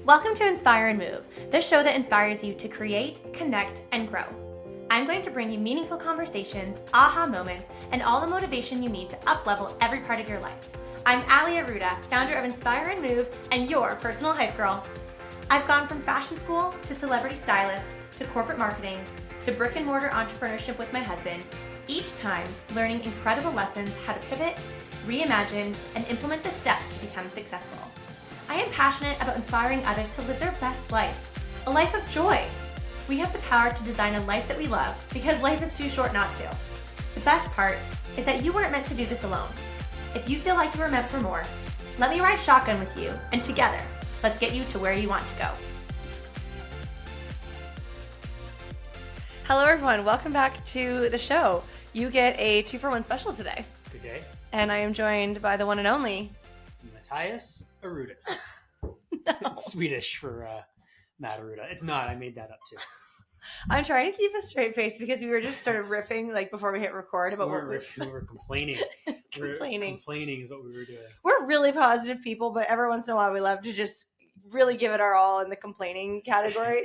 Welcome to Inspire and Move, the show that inspires you to create, connect, and grow. I'm going to bring you meaningful conversations, aha moments, and all the motivation you need to up-level every part of your life. I'm Ali Aruda, founder of Inspire and Move, and your personal hype girl. I've gone from fashion school to celebrity stylist to corporate marketing to brick and mortar entrepreneurship with my husband, each time learning incredible lessons how to pivot, reimagine, and implement the steps to become successful. I am passionate about inspiring others to live their best life, a life of joy. We have the power to design a life that we love because life is too short not to. The best part is that you weren't meant to do this alone. If you feel like you were meant for more, let me ride shotgun with you, and together, let's get you to where you want to go. Hello everyone, welcome back to the show. You get a 2-for-1 special today. Good day. And I am joined by the one and only Matthias Arudis. It's Swedish for Matt Aruda. It's not. I made that up too. I'm trying to keep a straight face because we were just sort of riffing like before we hit record about we were complaining. Complaining is what we were doing. We're really positive people, but every once in a while we love to just really give it our all in the complaining category.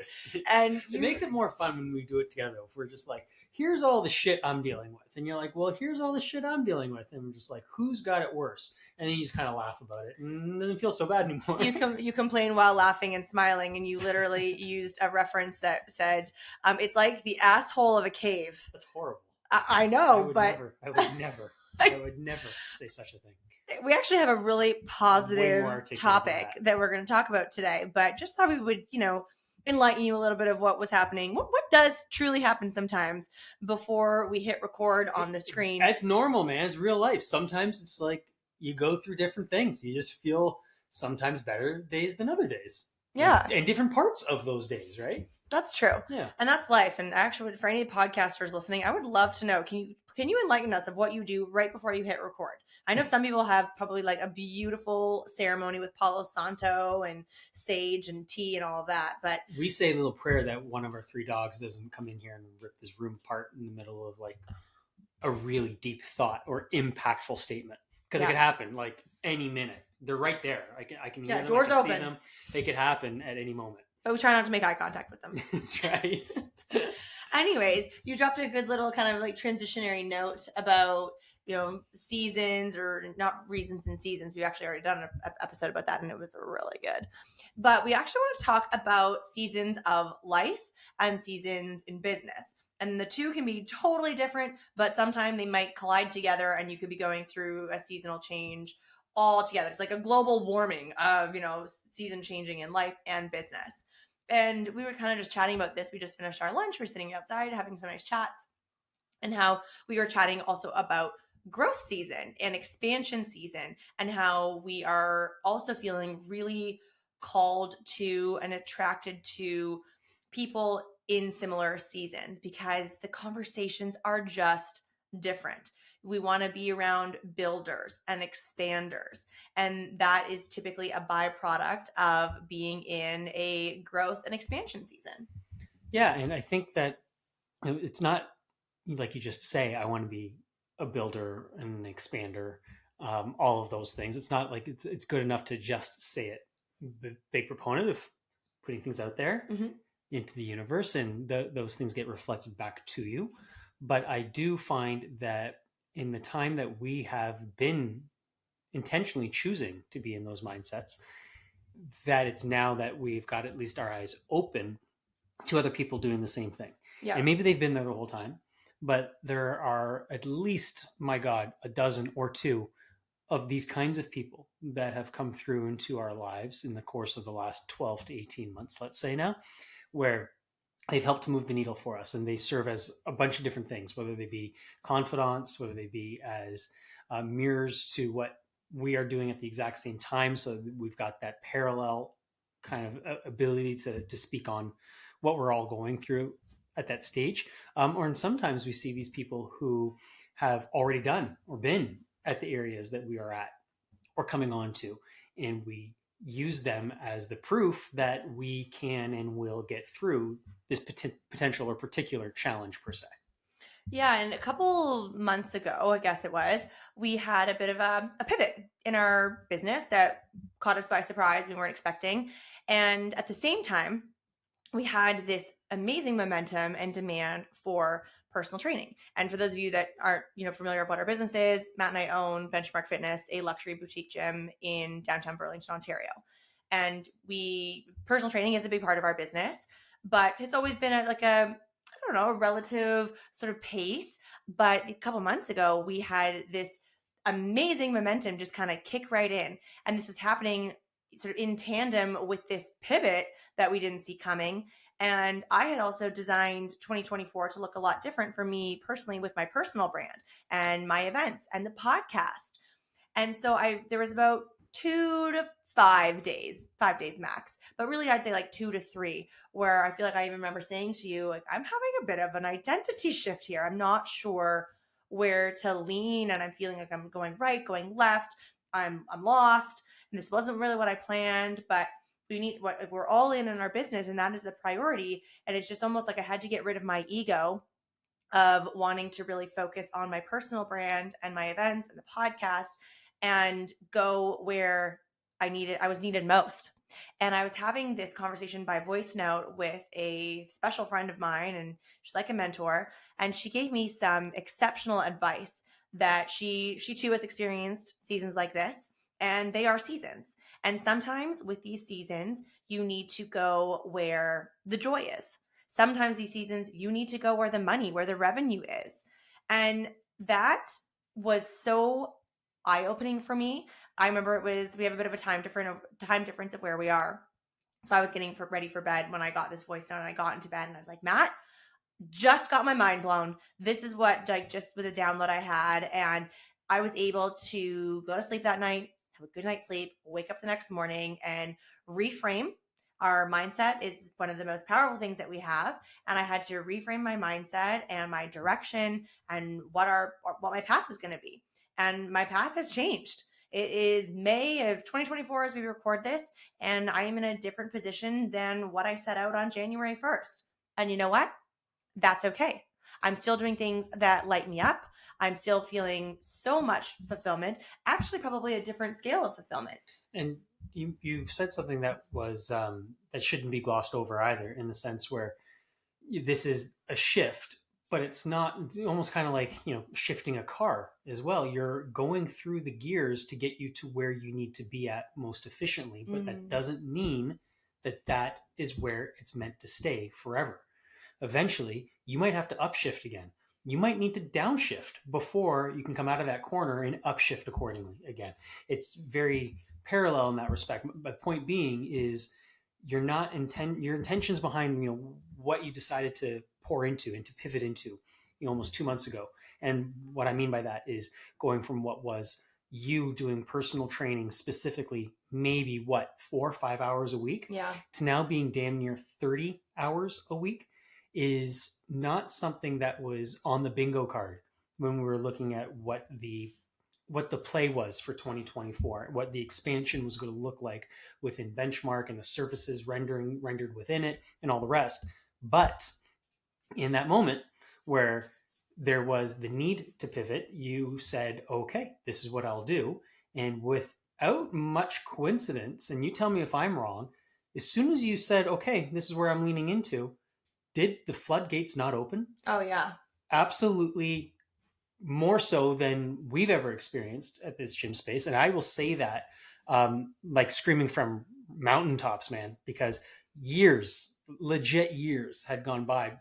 And it makes it more fun when we do it together. If we're just like, here's all the shit I'm dealing with. And you're like, well, here's all the shit I'm dealing with. And we're just like, who's got it worse? And then you just kind of laugh about it. And it doesn't feel so bad anymore. You complain while laughing and smiling. And you literally used a reference that said, it's like the asshole of a cave. That's horrible. I know, I would never say such a thing. We actually have a really positive topic that we're going to talk about today. But just thought we would, enlighten you a little bit of what was happening. What does truly happen sometimes before we hit record on the screen? It's normal, man. It's real life. Sometimes it's like you go through different things. You just feel sometimes better days than other days. Yeah. And different parts of those days, right? That's true. Yeah. And that's life. And actually, for any podcasters listening, I would love to know, can you enlighten us of what you do right before you hit record? I know some people have probably like a beautiful ceremony with Palo Santo and sage and tea and all of that. But we say a little prayer that one of our 3 dogs doesn't come in here and rip this room apart in the middle of like a really deep thought or impactful statement. Because it could happen like any minute. They're right there. I can hear them. Doors I can open. See them. They could happen at any moment. But we try not to make eye contact with them. That's right. Anyways, you dropped a good little kind of like transitionary note about, seasons, or not reasons and seasons. We've actually already done an episode about that and it was really good. But we actually want to talk about seasons of life and seasons in business. And the two can be totally different, but sometimes they might collide together and you could be going through a seasonal change all together. It's like a global warming of, season changing in life and business. And we were kind of just chatting about this. We just finished our lunch. We're sitting outside having some nice chats, and how we were chatting also about growth season and expansion season, and how we are also feeling really called to and attracted to people in similar seasons because the conversations are just different. We want to be around builders and expanders. And that is typically a byproduct of being in a growth and expansion season. Yeah. And I think that it's not like you just say, I want to be a builder and an expander, all of those things. It's not like it's good enough to just say it. Big proponent of putting things out there into the universe, and those things get reflected back to you. But I do find that in the time that we have been intentionally choosing to be in those mindsets, that it's now that we've got at least our eyes open to other people doing the same thing. Yeah. And maybe they've been there the whole time, but there are at least, my God, a dozen or 2 of these kinds of people that have come through into our lives in the course of the last 12 to 18 months, let's say now, where they've helped to move the needle for us, and they serve as a bunch of different things, whether they be confidants, whether they be as mirrors to what we are doing at the exact same time. So we've got that parallel kind of ability to speak on what we're all going through at that stage. And sometimes we see these people who have already done or been at the areas that we are at or coming on to, and we use them as the proof that we can and will get through this potential or particular challenge per se. Yeah, and a couple months ago, I guess it was, we had a bit of a pivot in our business that caught us by surprise. We weren't expecting. And at the same time, we had this amazing momentum and demand for personal training. And for those of you that aren't, familiar with what our business is, Matt and I own Benchmark Fitness, a luxury boutique gym in downtown Burlington, Ontario. And we personal training is a big part of our business, but it's always been at like a I don't know, a relative sort of pace. But a couple months ago, we had this amazing momentum just kind of kick right in. And this was happening sort of in tandem with this pivot that we didn't see coming. And I had also designed 2024 to look a lot different for me personally with my personal brand and my events and the podcast. And so there was about 2 to 5 days, 5 days max, but really I'd say like 2 to 3, where I feel like I even remember saying to you, like, I'm having a bit of an identity shift here. I'm not sure where to lean, and I'm feeling like I'm going right, going left. I'm lost, and this wasn't really what I planned, but we're all in our business, and that is the priority. And it's just almost like I had to get rid of my ego of wanting to really focus on my personal brand and my events and the podcast and go where I was needed most. And I was having this conversation by voice note with a special friend of mine, and she's like a mentor, and she gave me some exceptional advice that she too has experienced seasons like this, and they are seasons. And sometimes with these seasons, you need to go where the joy is. Sometimes these seasons, you need to go where the money, where the revenue is. And that was so eye opening for me. I remember we have a bit of a time difference of where we are. So I was getting ready for bed when I got this voice down, and I got into bed and I was like, Matt, just got my mind blown. This is what, like, just with a download I had. And I was able to go to sleep that night, have a good night's sleep, wake up the next morning and reframe. Our mindset is one of the most powerful things that we have. And I had to reframe my mindset and my direction and what my path was going to be. And my path has changed. It is May of 2024 as we record this, and I am in a different position than what I set out on January 1st. And you know what? That's okay. I'm still doing things that light me up. I'm still feeling so much fulfillment, actually, probably a different scale of fulfillment. And you said something that was that shouldn't be glossed over either, in the sense where this is a shift, but it's not, it's almost kind of like, shifting a car as well. You're going through the gears to get you to where you need to be at most efficiently, but that Mm. doesn't mean that that is where it's meant to stay forever. Eventually, you might have to upshift again. You might need to downshift before you can come out of that corner and upshift accordingly again. It's very parallel in that respect. But point being is you're not your intentions behind what you decided to pour into and to pivot into almost 2 months ago. And what I mean by that is going from what was you doing personal training specifically, maybe what, 4 or 5 hours a week, Yeah. to now being damn near 30 hours a week, is not something that was on the bingo card when we were looking at what the play was for 2024, what the expansion was going to look like within Benchmark and the services rendered within it and all the rest. But in that moment where there was the need to pivot, you said, okay, this is what I'll do. And without much coincidence, and you tell me if I'm wrong, as soon as you said, okay, this is where I'm leaning into, did the floodgates not open? Oh, yeah. Absolutely, more so than we've ever experienced at this gym space. And I will say that like screaming from mountaintops, man, because years, legit years, had gone by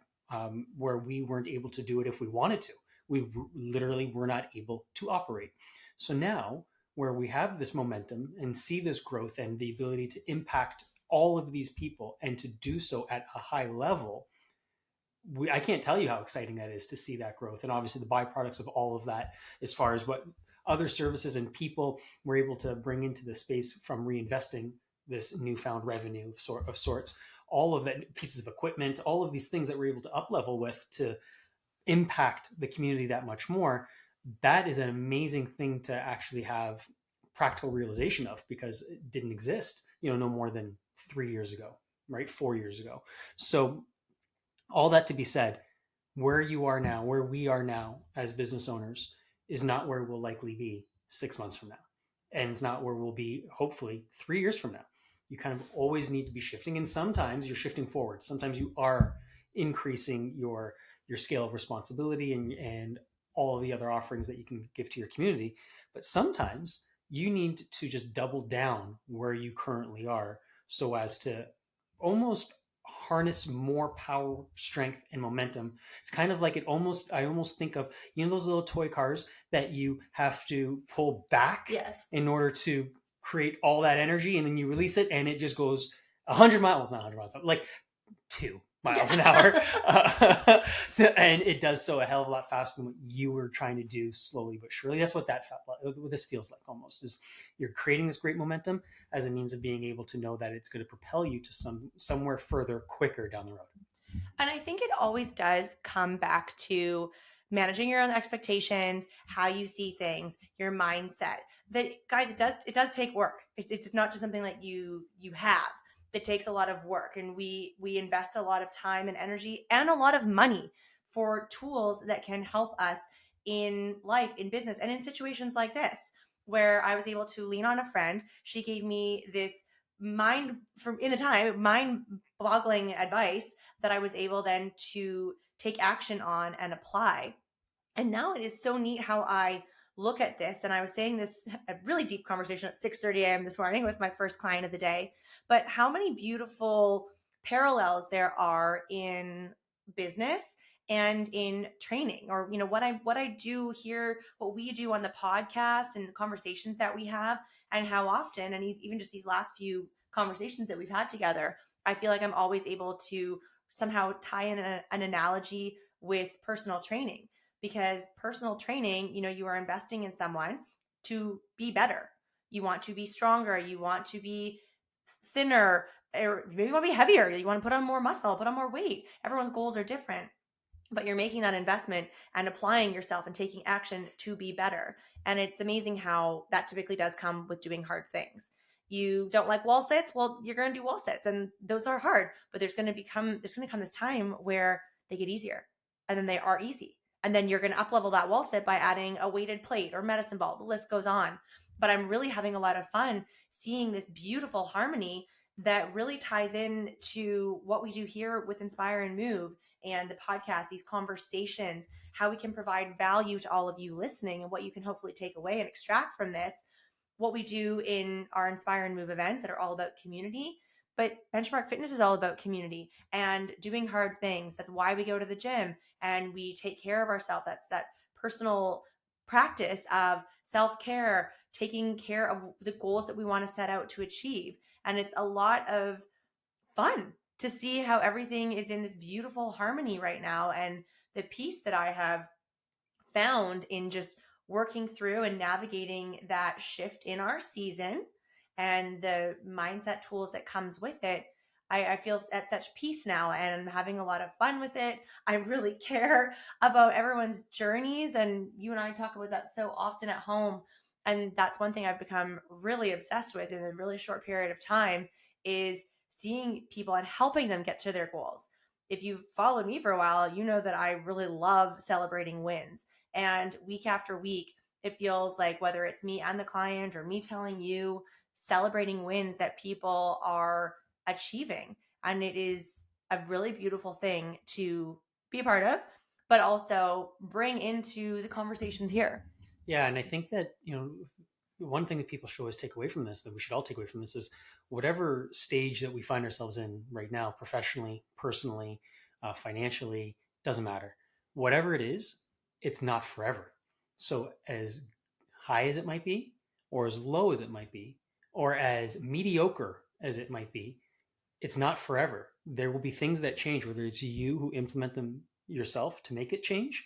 where we weren't able to do it if we wanted to. We literally were not able to operate. So now, where we have this momentum and see this growth and the ability to impact all of these people and to do so at a high level, I can't tell you how exciting that is to see that growth, and obviously the byproducts of all of that, as far as what other services and people we're able to bring into the space from reinvesting this newfound revenue of sorts, all of that, pieces of equipment, all of these things that we're able to up level with to impact the community that much more. That is an amazing thing to actually have practical realization of, because it didn't exist, no more than 3 years ago, right? 4 years ago. So all that to be said, where you are now, where we are now as business owners, is not where we'll likely be 6 months from now. And it's not where we'll be, hopefully, 3 years from now. You kind of always need to be shifting. And sometimes you're shifting forward. Sometimes you are increasing your scale of responsibility and all of the other offerings that you can give to your community. But sometimes you need to just double down where you currently are so as to almost harness more power, strength, and momentum. It's kind of like I almost think of, those little toy cars that you have to pull back Yes. in order to create all that energy, and then you release it and it just goes 100 miles, not 100 miles, like 2 miles an hour. Yeah. And it does so a hell of a lot faster than what you were trying to do slowly but surely. That's what what this feels like almost, is you're creating this great momentum as a means of being able to know that it's going to propel you to somewhere further quicker down the road. And I think it always does come back to managing your own expectations, how you see things, your mindset. That, guys, it does take work. It's not just something that you have. It takes a lot of work, and we invest a lot of time and energy and a lot of money for tools that can help us in life, in business, and in situations like this, where I was able to lean on a friend. She gave me this mind boggling advice that I was able then to take action on and apply. And now it is so neat how I look at this. And I was saying this, a really deep conversation at 6:30 a.m. this morning with my first client of the day. But how many beautiful parallels there are in business and in training, or what I do here, what we do on the podcast and the conversations that we have, and how often, and even just these last few conversations that we've had together, I feel like I'm always able to somehow tie in an analogy with personal training, because personal training, you are investing in someone to be better. You want to be stronger. You want to be thinner, or maybe you want to be heavier. You want to put on more muscle, put on more weight. Everyone's goals are different, but you're making that investment and applying yourself and taking action to be better. And it's amazing how that typically does come with doing hard things. You don't like wall sits? Well, you're going to do wall sits, and those are hard, but there's going to come this time where they get easier, and then they are easy. And then you're going to up level that wall sit by adding a weighted plate or medicine ball. The list goes on. But I'm really having a lot of fun seeing this beautiful harmony that really ties in to what we do here with Inspire and Move and the podcast, these conversations, how we can provide value to all of you listening, and what you can hopefully take away and extract from this, what we do in our Inspire and Move events that are all about community. But Benchmark Fitness is all about community and doing hard things. That's why we go to the gym and we take care of ourselves. That's that personal practice of self-care, taking care of the goals that we want to set out to achieve. And it's a lot of fun to see how everything is in this beautiful harmony right now, and the peace that I have found in just working through and navigating that shift in our season and the mindset tools that comes with it. I feel at such peace now, and I'm having a lot of fun with it. I really care about everyone's journeys, and you and I talk about that so often at home. And that's one thing I've become really obsessed with in a really short period of time, is seeing people and helping them get to their goals. If you've followed me for a while, you know that I really love celebrating wins. And week after week, it feels like, whether it's me and the client or me telling you, celebrating wins that people are achieving. And it is a really beautiful thing to be a part of, but also bring into the conversations here. Yeah, and I think that, one thing that people should always take away from this, that we should all take away from this, is whatever stage that we find ourselves in right now, professionally, personally, financially, doesn't matter. Whatever it is, it's not forever. So as high as it might be, or as low as it might be, or as mediocre as it might be, it's not forever. There will be things that change, whether it's you who implement them yourself to make it change,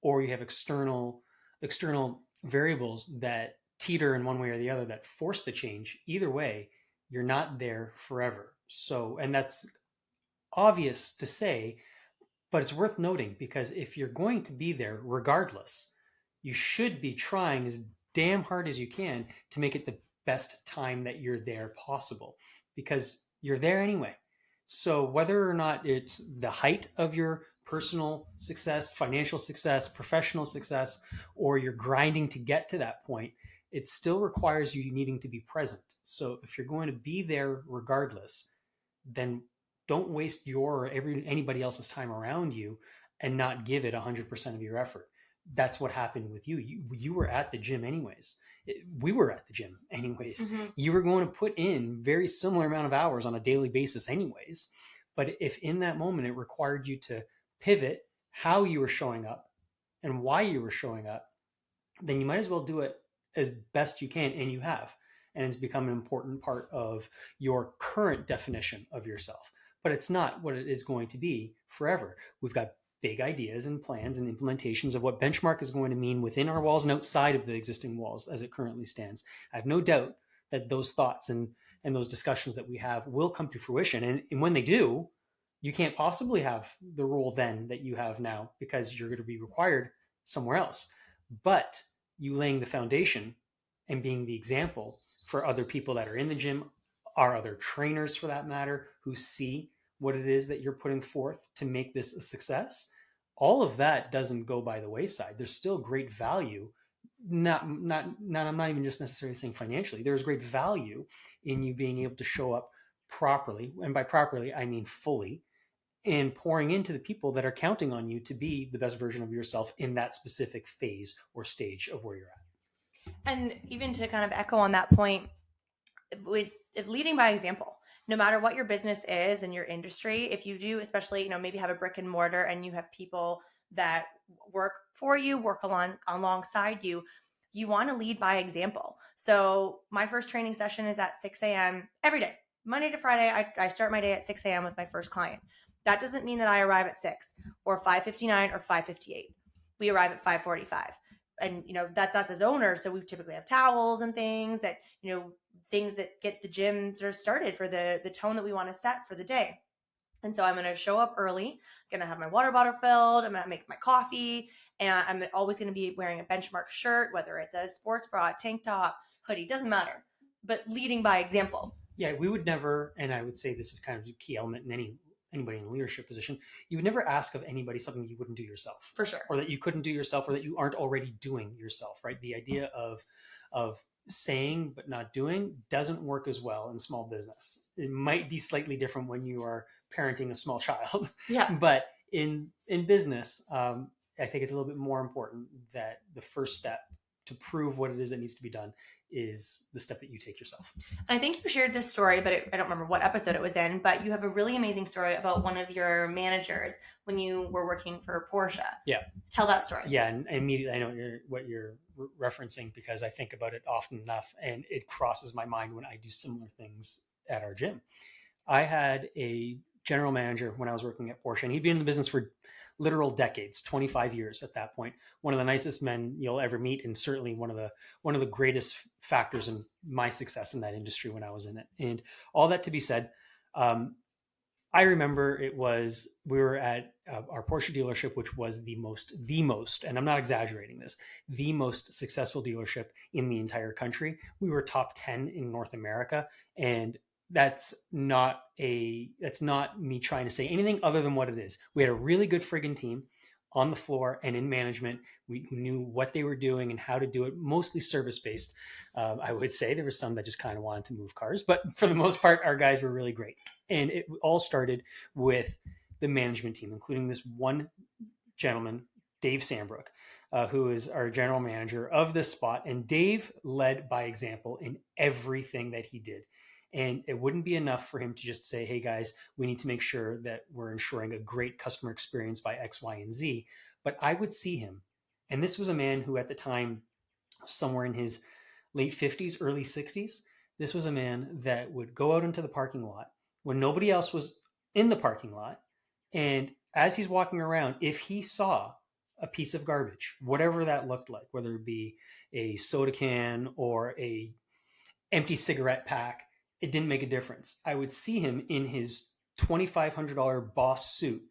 or you have external variables that teeter in one way or the other that force the change. Either way, you're not there forever. So, and that's obvious to say, but it's worth noting, because if you're going to be there regardless, you should be trying as damn hard as you can to make it the best time that you're there possible, because you're there anyway. So whether or not it's the height of your personal success, financial success, professional success, or you're grinding to get to that point, it still requires you needing to be present. So if you're going to be there regardless, then don't waste your or anybody else's time around you and not give it 100% of your effort. That's what happened with you. You were at the gym anyways. We were at the gym anyways. Mm-hmm. You were going to put in very similar amount of hours on a daily basis anyways. But if in that moment it required you to pivot how you were showing up and why you were showing up, then you might as well do it as best you can, and you have. And it's become an important part of your current definition of yourself. But it's not what it is going to be forever. We've got big ideas and plans and implementations of what benchmark is going to mean within our walls and outside of the existing walls as it currently stands. I have no doubt that those thoughts and those discussions that we have will come to fruition. And when they do, you can't possibly have the role then that you have now because you're going to be required somewhere else. But you laying the foundation and being the example for other people that are in the gym, our other trainers for that matter, who see what it is that you're putting forth to make this a success, all of that doesn't go by the wayside. There's still great value. Not I'm not even just necessarily saying financially. There's great value in you being able to show up properly. And by properly, I mean fully, and pouring into the people that are counting on you to be the best version of yourself in that specific phase or stage of where you're at. And even to kind of echo on that point, with if leading by example, no matter what your business is and your industry, if you do, especially, maybe have a brick and mortar and you have people that work for you, work alongside you, you want to lead by example. So my first training session is at 6 a.m. every day, Monday to Friday. I start my day at 6 a.m. with my first client. That doesn't mean that I arrive at 6 or 5:59 or 5:58. We arrive at 5:45. And that's us as owners, so we typically have towels and things that things that get the gym sort of started for the tone that we want to set for the day. And so I'm going to show up early, going to have my water bottle filled, I'm going to make my coffee, and I'm always going to be wearing a benchmark shirt, whether it's a sports bra, tank top, hoodie, doesn't matter, but leading by example. Yeah, we would never, and I would say this is kind of a key element in anybody in a leadership position, you would never ask of anybody something you wouldn't do yourself. For sure. Or that you couldn't do yourself, or that you aren't already doing yourself, right? The idea of saying but not doing doesn't work as well in small business. It might be slightly different when you are parenting a small child. Yeah. But in business, I think it's a little bit more important that the first step to prove what it is that needs to be done is the step that you take yourself. And I think you shared this story, but I don't remember what episode it was in, but you have a really amazing story about one of your managers when you were working for Porsche. Yeah. Tell that story. Yeah, and immediately I know what you're referencing because I think about it often enough, and it crosses my mind when I do similar things at our gym. I had a general manager when I was working at Porsche, and he'd been in the business for literal decades, 25 years at that point. One of the nicest men you'll ever meet, and certainly one of the greatest factors in my success in that industry when I was in it. And all that to be said, I remember we were at our Porsche dealership, which was the most, and I'm not exaggerating this, the most successful dealership in the entire country. We were top 10 in North America, and that's not me trying to say anything other than what it is. We had a really good friggin' team on the floor and in management. We knew what they were doing and how to do it, mostly service based. I would say there were some that just kind of wanted to move cars, but for the most part, our guys were really great. And it all started with the management team, including this one gentleman, Dave Sambrook, who is our general manager of this spot. And Dave led by example in everything that he did. And it wouldn't be enough for him to just say, hey guys, we need to make sure that we're ensuring a great customer experience by X, Y, and Z. But I would see him. And this was a man who at the time, somewhere in his late 50s, early 60s, this was a man that would go out into the parking lot when nobody else was in the parking lot. And as he's walking around, if he saw a piece of garbage, whatever that looked like, whether it be a soda can or a empty cigarette pack, it didn't make a difference. I would see him in his $2,500 boss suit,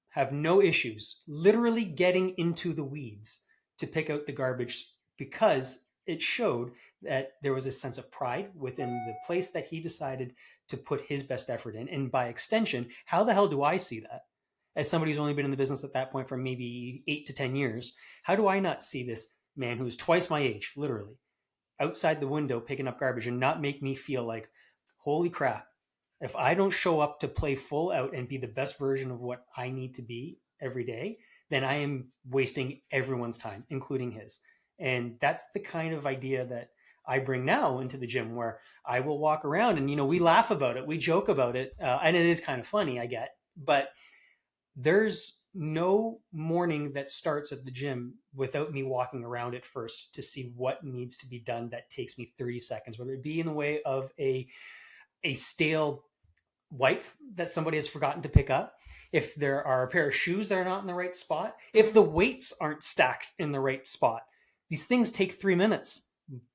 have no issues, literally getting into the weeds to pick out the garbage because it showed that there was a sense of pride within the place that he decided to put his best effort in. And by extension, how the hell do I see that? as somebody who's only been in the business at that point for maybe 8 to 10 years, how do I not see this man who's twice my age, literally, outside the window picking up garbage and not make me feel like, holy crap, if I don't show up to play full out and be the best version of what I need to be every day, then I am wasting everyone's time, including his. And that's the kind of idea that I bring now into the gym, where I will walk around and, we laugh about it, we joke about it, and it is kind of funny, I get. But there's no morning that starts at the gym without me walking around it first to see what needs to be done that takes me 30 seconds, whether it be in the way of a stale wipe that somebody has forgotten to pick up, if there are a pair of shoes that are not in the right spot, if the weights aren't stacked in the right spot. These things take 3 minutes,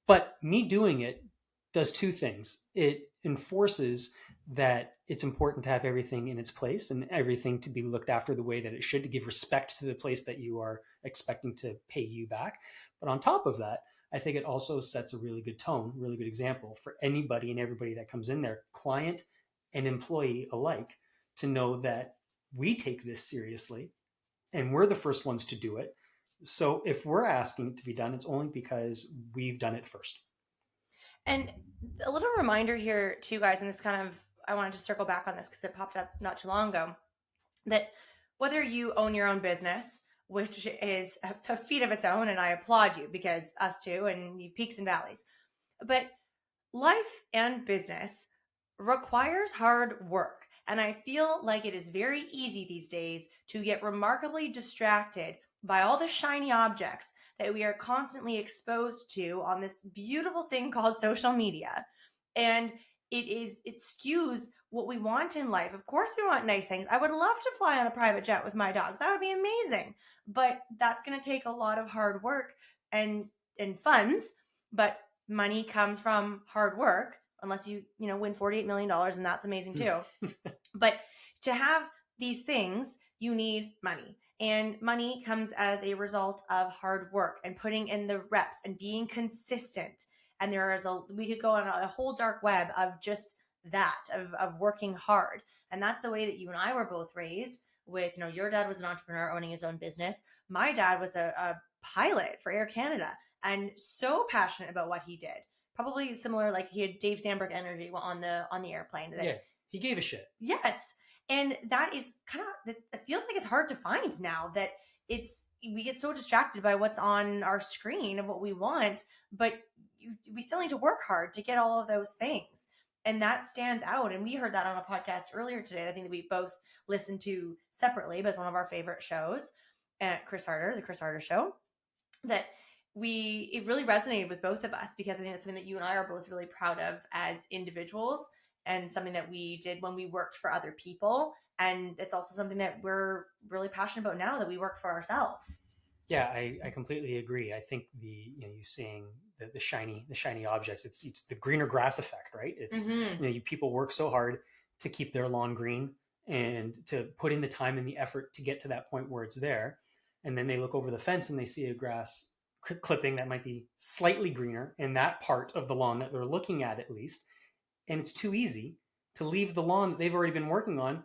but me doing it does two things. It enforces that it's important to have everything in its place and everything to be looked after the way that it should, to give respect to the place that you are expecting to pay you back. But on top of that, I think it also sets a really good tone, really good example for anybody and everybody that comes in there, client and employee alike, to know that we take this seriously and we're the first ones to do it. So if we're asking it to be done, it's only because we've done it first. And a little reminder here too, guys, and this kind of, I wanted to circle back on this because it popped up not too long ago, that whether you own your own business, which is a feat of its own, and I applaud you, because us too, and you peaks and valleys, but life and business requires hard work. And I feel like it is very easy these days to get remarkably distracted by all the shiny objects that we are constantly exposed to on this beautiful thing called social media. And it skews what we want in life. Of course we want nice things. I would love to fly on a private jet with my dogs. That would be amazing. But that's going to take a lot of hard work and funds, but money comes from hard work, unless you win $48 million, and that's amazing too. But to have these things, you need money. And money comes as a result of hard work and putting in the reps and being consistent. And we could go on a whole dark web of just that, of working hard. And that's the way that you and I were both raised with, your dad was an entrepreneur owning his own business. My dad was a pilot for Air Canada and so passionate about what he did. Probably similar, like he had Dave Sandberg energy on the airplane. Yeah, he gave a shit. Yes. And that is it feels like it's hard to find now, that we get so distracted by what's on our screen of what we want, but we still need to work hard to get all of those things. And that stands out. And we heard that on a podcast earlier today. I think that we both listened to separately, but it's one of our favorite shows at the Chris Harder Show, that it really resonated with both of us, because I think it's something that you and I are both really proud of as individuals, and something that we did when we worked for other people. And it's also something that we're really passionate about now that we work for ourselves. Yeah, I completely agree. I think you saying the shiny objects, it's the greener grass effect, right? It's people work so hard to keep their lawn green and to put in the time and the effort to get to that point where it's there, and then they look over the fence and they see a grass clipping that might be slightly greener in that part of the lawn that they're looking at least, and it's too easy to leave the lawn that they've already been working on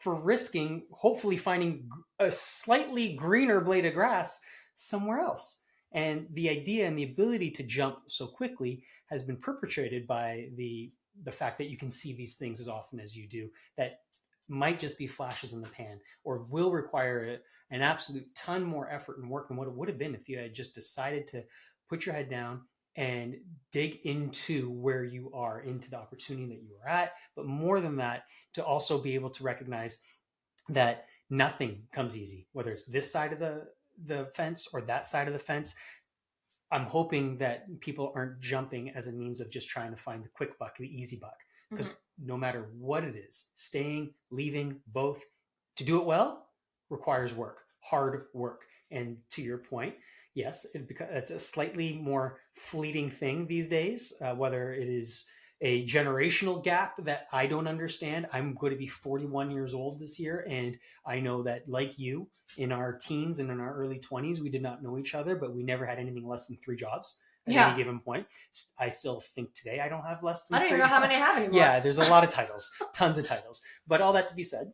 for risking hopefully finding a slightly greener blade of grass somewhere else. And the idea and the ability to jump so quickly has been perpetrated by the fact that you can see these things as often as you do, that might just be flashes in the pan, or will require an absolute ton more effort and work than what it would have been if you had just decided to put your head down and dig into where you are, into the opportunity that you are at. But more than that, to also be able to recognize that nothing comes easy, whether it's this side of the fence or that side of the fence. I'm hoping that people aren't jumping as a means of just trying to find the quick buck, the easy buck, because no matter what it is, staying, leaving, both, to do it well requires work, hard work. And to your point, yes, it's a slightly more fleeting thing these days, whether it is a generational gap that I don't understand. I'm going to be 41 years old this year, and I know that, like you, in our teens and in our early 20s, we did not know each other, but we never had anything less than 3 jobs at any given point. I still think today I don't have less than 3 jobs. I don't even know how many I have anymore. Yeah, there's a lot of titles, tons of titles. But all that to be said,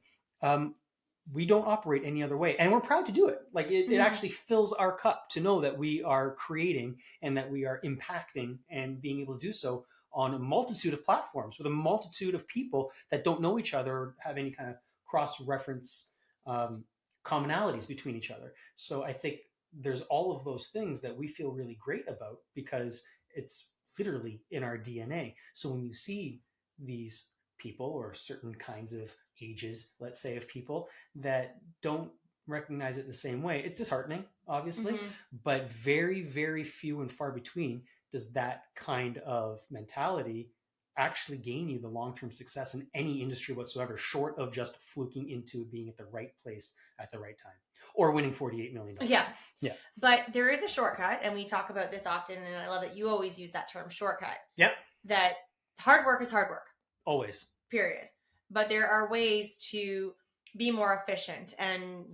we don't operate any other way, and we're proud to do it. Like it Mhm. actually fills our cup to know that we are creating and that we are impacting and being able to do so on a multitude of platforms with a multitude of people that don't know each other or have any kind of cross reference um, commonalities between each other. So I think there's all of those things that we feel really great about because it's literally in our DNA. So when you see these people or certain kinds of ages, let's say, of people that don't recognize it the same way, it's disheartening, obviously, Mhm. but very, very few and far between does that kind of mentality actually gain you the long-term success in any industry whatsoever, short of just fluking into being at the right place at the right time or winning $48 million. Yeah. Yeah. But there is a shortcut, and we talk about this often, and I love that you always use that term shortcut. Yep. That hard work is hard work, Always. period. But there are ways to be more efficient, and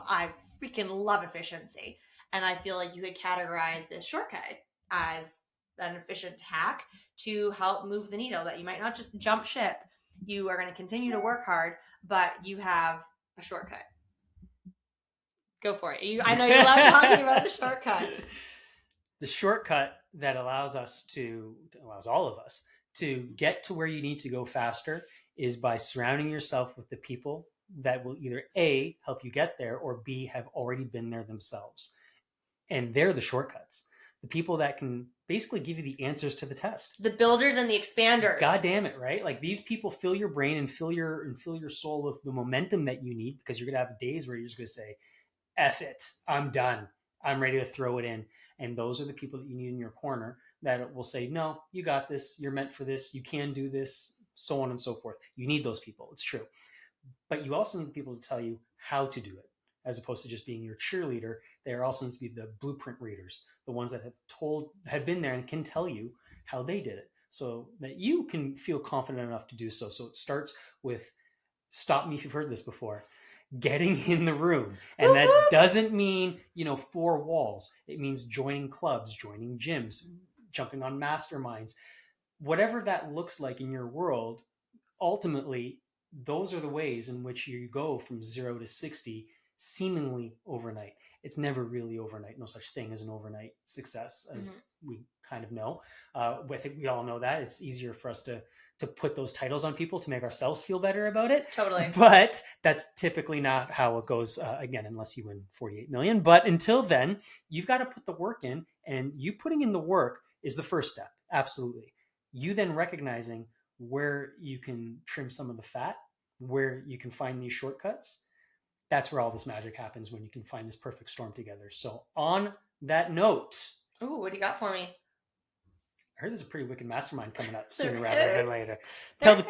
I freaking love efficiency. And I feel like you could categorize this shortcut as an efficient hack to help move the needle, that you might not just jump ship. You are going to continue to work hard, but you have a shortcut. Go for it. I know you love talking about the shortcut. The shortcut that allows all of us to get to where you need to go faster is by surrounding yourself with the people that will either A, help you get there, or B, have already been there themselves. And they're the shortcuts. The people that can basically give you the answers to the test. The builders and the expanders. God damn it, right? Like these people fill your brain and fill your soul with the momentum that you need, because you're gonna have days where you're just gonna say, F it, I'm done. I'm ready to throw it in. And those are the people that you need in your corner that will say, no, you got this. You're meant for this. You can do this, so on and so forth. You need those people. It's true. But you also need people to tell you how to do it, as opposed to just being your cheerleader. There also needs to be the blueprint readers, the ones that have been there and can tell you how they did it, so that you can feel confident enough to do so. So it starts with, stop me if you've heard this before, getting in the room. And that doesn't mean, four walls. It means joining clubs, joining gyms, jumping on masterminds, whatever that looks like in your world. Ultimately, those are the ways in which you go from 0 to 60 seemingly overnight. It's never really overnight. No such thing as an overnight success, as we kind of know. I think we all know that. It's easier for us to put those titles on people to make ourselves feel better about it. Totally. But that's typically not how it goes, again, unless you win 48 million. But until then, you've got to put the work in, and you putting in the work is the first step. Absolutely. You then recognizing where you can trim some of the fat, where you can find these shortcuts. That's where all this magic happens, when you can find this perfect storm together. So on that note, ooh, what do you got for me? I heard there's a pretty wicked mastermind coming up sooner rather than later. Tell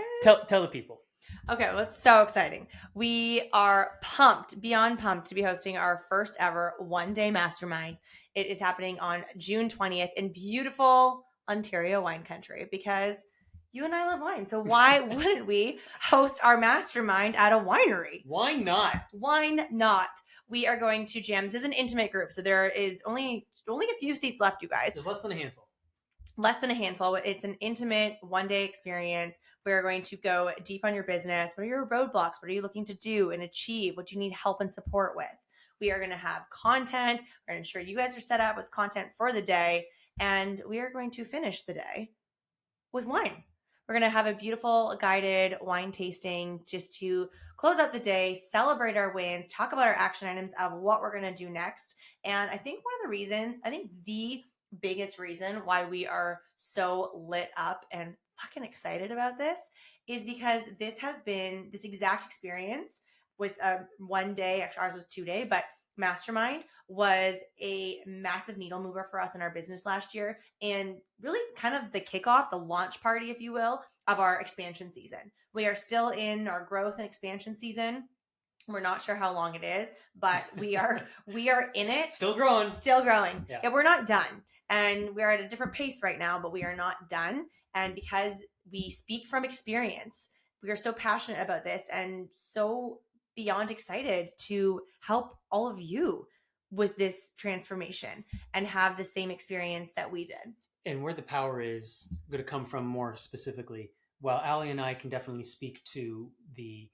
the people. Okay, well, it's so exciting. We are pumped, beyond pumped, to be hosting our first ever one-day mastermind. It is happening on June 20th in beautiful Ontario wine country, because you and I love wine. So why wouldn't we host our mastermind at a winery? Why not? Why not? We are going to jam. This is an intimate group, so there is only a few seats left, you guys. There's less than a handful. Less than a handful. It's an intimate one-day experience. We're going to go deep on your business. What are your roadblocks? What are you looking to do and achieve? What do you need help and support with? We are going to have content. We're going to ensure you guys are set up with content for the day. And we are going to finish the day with wine. We're going to have a beautiful guided wine tasting just to close out the day, celebrate our wins, talk about our action items of what we're going to do next. And I think the biggest reason why we are so lit up and fucking excited about this is because this has been this exact experience with a 1 day, actually ours was 2 day, but mastermind was a massive needle mover for us in our business last year, and really kind of the kickoff, the launch party, if you will, of our expansion season. We are still in our growth and expansion season. We're not sure how long it is, but we are in it. Still growing. Yeah. And we're not done. And we're at a different pace right now, but we are not done. And because we speak from experience, we are so passionate about this and so beyond excited to help all of you with this transformation and have the same experience that we did. And where the power is going to come from more specifically, while Ali and I can definitely speak to the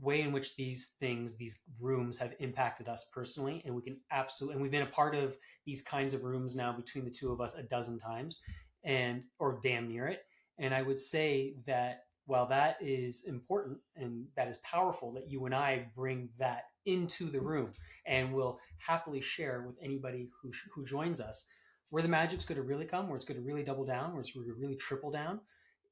way in which these rooms have impacted us personally, and we can absolutely, and we've been a part of these kinds of rooms now between the two of us a dozen times, and or damn near it. And I would say that while that is important and that is powerful, that you and I bring that into the room and will happily share with anybody who joins us. Where the magic's going to really come, where it's going to really double down, where it's going to really triple down,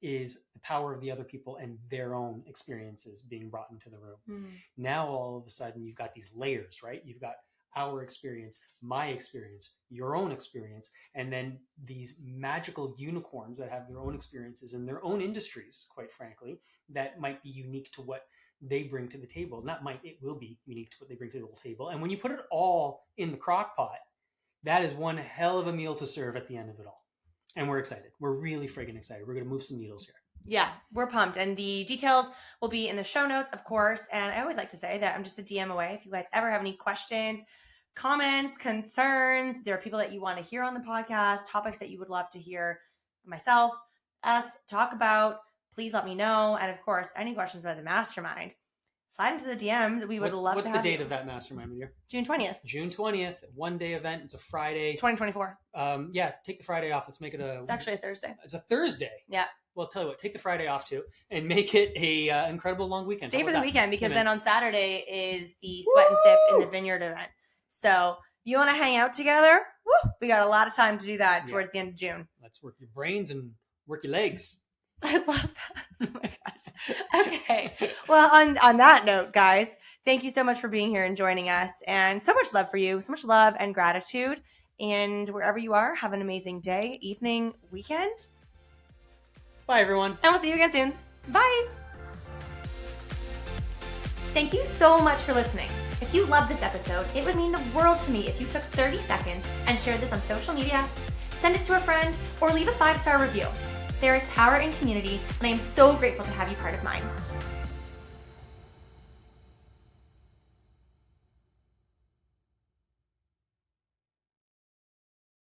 is the power of the other people and their own experiences being brought into the room. Now, all of a sudden, you've got these layers, right? You've got our experience, my experience, your own experience, and then these magical unicorns that have their own experiences in their own industries, quite frankly, that might be unique to what they bring to the table. Not might, it will be unique to what they bring to the table. And when you put it all in the crock pot, that is one hell of a meal to serve at the end of it all. And we're excited. We're really friggin' excited. We're going to move some needles here. Yeah, we're pumped. And the details will be in the show notes, of course. And I always like to say that I'm just a DM away. If you guys ever have any questions, comments, concerns, there are people that you want to hear on the podcast, topics that you would love to hear myself, us talk about, please let me know. And of course, any questions about the mastermind, slide into the DMs. We would love to have What's the date of that mastermind, my dear? June 20th. June 20th, one-day event. It's a Friday. 2024. Yeah, take the Friday off. Let's make it It's actually a Thursday. It's a Thursday. Yeah. Well, I'll tell you what, take the Friday off too and make it a incredible long weekend. Stay for the weekend because then on Saturday is the Sweat and Sip in the Vineyard event. So you want to hang out together? Woo! We got a lot of time to do that towards the end of June. Let's work your brains and work your legs. I love that. Oh my gosh. Okay. Well, on that note, guys, thank you so much for being here and joining us. And so much love for you. So much love and gratitude. And wherever you are, have an amazing day, evening, weekend. Bye, everyone. And we'll see you again soon. Bye. Thank you so much for listening. If you loved this episode, it would mean the world to me if you took 30 seconds and shared this on social media, send it to a friend, or leave a 5-star review. There is power in community, and I am so grateful to have you part of mine.